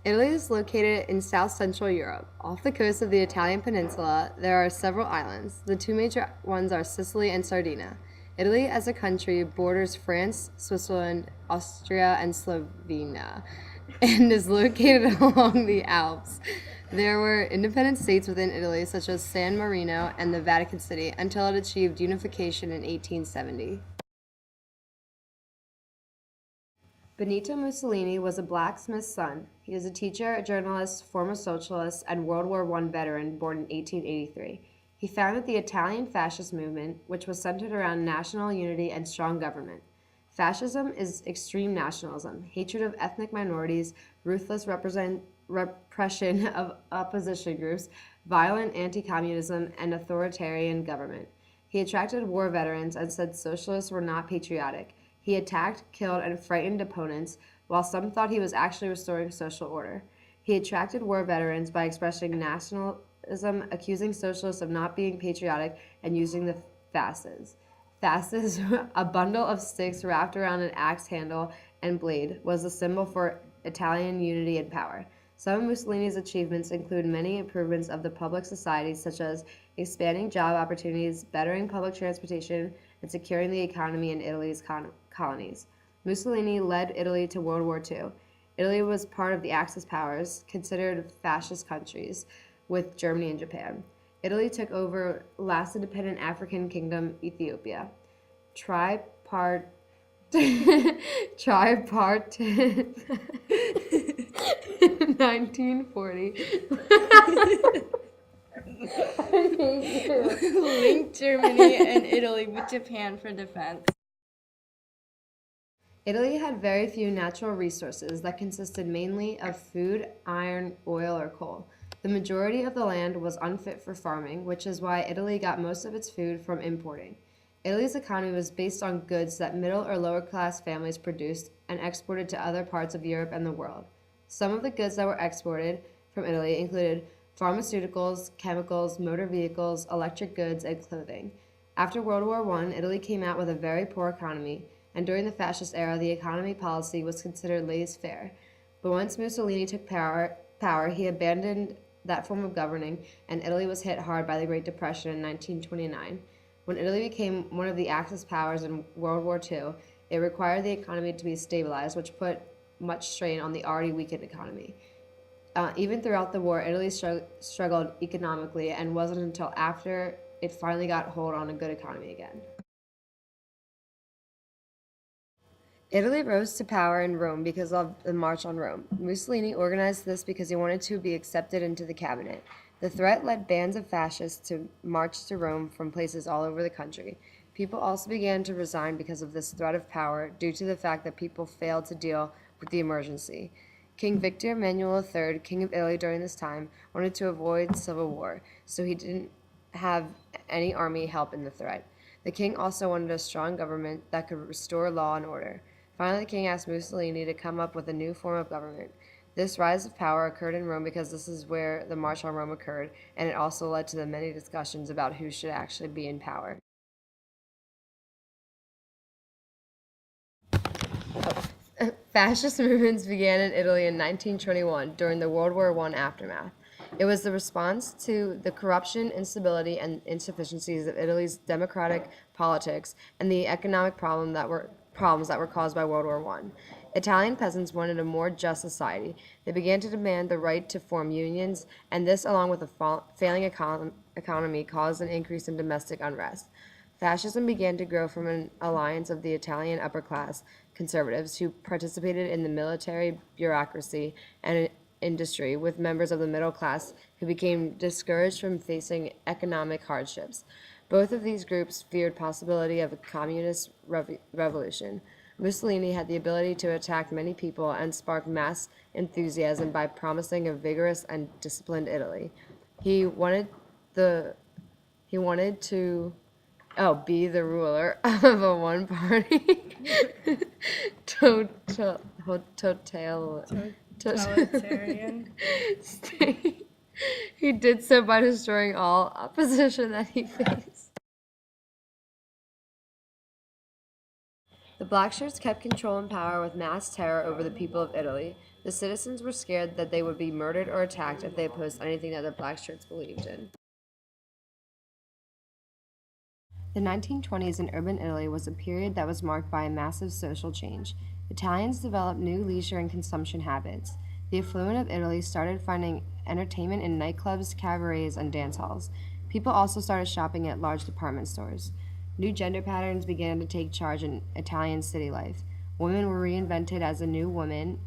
Italy is located in south-central Europe. Off the coast of the Italian peninsula, there are several islands. The two major ones are Sicily and Sardinia. Italy as a country borders France, Switzerland, Austria, and Slovenia, and is located along the Alps. There were independent states within Italy, such as San Marino and the Vatican City, until it achieved unification in 1870. Benito Mussolini was a blacksmith's son. He was a teacher, a journalist, former socialist, and World War I veteran born in 1883. He founded the Italian fascist movement, which was centered around national unity and strong government. Fascism is extreme nationalism, hatred of ethnic minorities, ruthless repression of opposition groups, violent anti-communism, and authoritarian government. He attracted war veterans and said socialists were not patriotic. He attacked, killed, and frightened opponents, while some thought he was actually restoring social order. He attracted war veterans by expressing nationalism, accusing socialists of not being patriotic, and using the fasces. Fasces, a bundle of sticks wrapped around an axe handle and blade, was the symbol for Italian unity and power. Some of Mussolini's achievements include many improvements of the public society, such as expanding job opportunities, bettering public transportation, and securing the economy in Italy's colonies. Mussolini led Italy to World War II. Italy was part of the Axis powers, considered fascist countries, with Germany and Japan. Italy took over last independent African kingdom, Ethiopia. Tripart tripartite 1940 linked Germany and Italy with Japan for defense. Italy had very few natural resources that consisted mainly of food, iron, oil, or coal. The majority of the land was unfit for farming, which is why Italy got most of its food from importing. Italy's economy was based on goods that middle or lower class families produced and exported to other parts of Europe and the world. Some of the goods that were exported from Italy included pharmaceuticals, chemicals, motor vehicles, electric goods, and clothing. After World War I, Italy came out with a very poor economy, and during the fascist era, the economy policy was considered laissez-faire. But once Mussolini took power, he abandoned that form of governing, and Italy was hit hard by the Great Depression in 1929. When Italy became one of the Axis powers in World War II, it required the economy to be stabilized, which put much strain on the already weakened economy. Even throughout the war, Italy struggled economically, and wasn't until after it finally got hold on a good economy again. Italy rose to power in Rome because of the March on Rome. Mussolini organized this because he wanted to be accepted into the cabinet. The threat led bands of fascists to march to Rome from places all over the country. People also began to resign because of this threat of power due to the fact that people failed to deal with the emergency. King Victor Emmanuel III, King of Italy during this time, wanted to avoid civil war, so he didn't have any army help in the threat. The king also wanted a strong government that could restore law and order. Finally, the king asked Mussolini to come up with a new form of government. This rise of power occurred in Rome because this is where the March on Rome occurred, and it also led to the many discussions about who should actually be in power. Fascist movements began in Italy in 1921 during the World War I aftermath. It was the response to the corruption, instability, and insufficiencies of Italy's democratic politics and the economic problems that were caused by World War I. Italian peasants wanted a more just society. They began to demand the right to form unions, and this, along with a failing economy, caused an increase in domestic unrest. Fascism began to grow from an alliance of the Italian upper class conservatives who participated in the military, bureaucracy, and industry with members of the middle class who became discouraged from facing economic hardships. Both of these groups feared possibility of a communist revolution. Mussolini had the ability to attack many people and spark mass enthusiasm by promising a vigorous and disciplined Italy. He wanted to be the ruler of a one-party Totalitarian. state. He did so by destroying all opposition that he faced. The Black Shirts kept control and power with mass terror over the people of Italy. The citizens were scared that they would be murdered or attacked if they opposed anything that the black shirts believed in. The 1920s in urban Italy was a period that was marked by a massive social change. Italians developed new leisure and consumption habits. The affluent of Italy started finding entertainment in nightclubs, cabarets, and dance halls. People also started shopping at large department stores. New gender patterns began to take charge in Italian city life. Women were reinvented as a new woman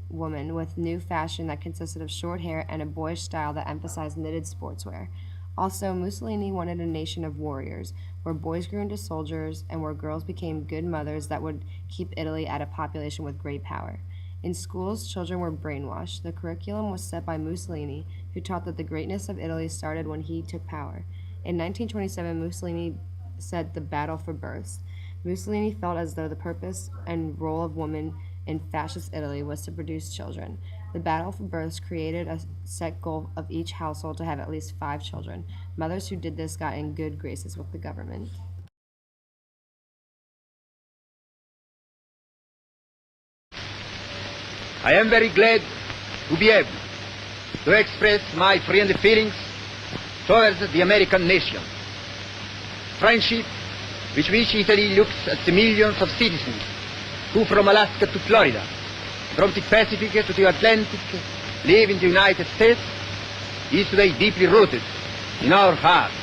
with new fashion that consisted of short hair and a boyish style that emphasized knitted sportswear. Also, Mussolini wanted a nation of warriors, where boys grew into soldiers and where girls became good mothers that would keep Italy at a population with great power. In schools, children were brainwashed. The curriculum was set by Mussolini, who taught that the greatness of Italy started when he took power. In 1927, Mussolini said the battle for births. Mussolini felt as though the purpose and role of women in fascist Italy was to produce children. The battle for births created a set goal of each household to have at least 5 children. Mothers who did this got in good graces with the government. I am very glad to be able to express my friendly feelings towards the American nation. Friendship with which Italy looks at the millions of citizens who from Alaska to Florida, from the Pacific to the Atlantic, live in the United States, is today deeply rooted in our hearts.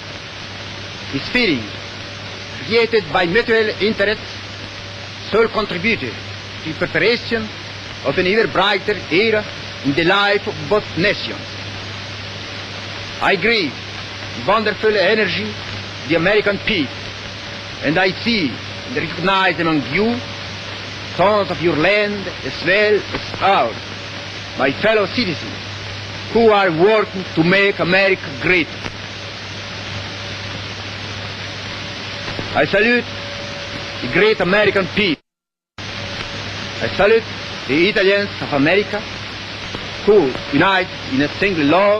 This feeling, created by mutual interests, so contributed to the preparation of an ever brighter era in the life of both nations. I grieve the wonderful energy of the American people, and I see and recognize among you sons of your land as well as ours, my fellow citizens, who are working to make America great. I salute the great American people. I salute the Italians of America, who unite in a single love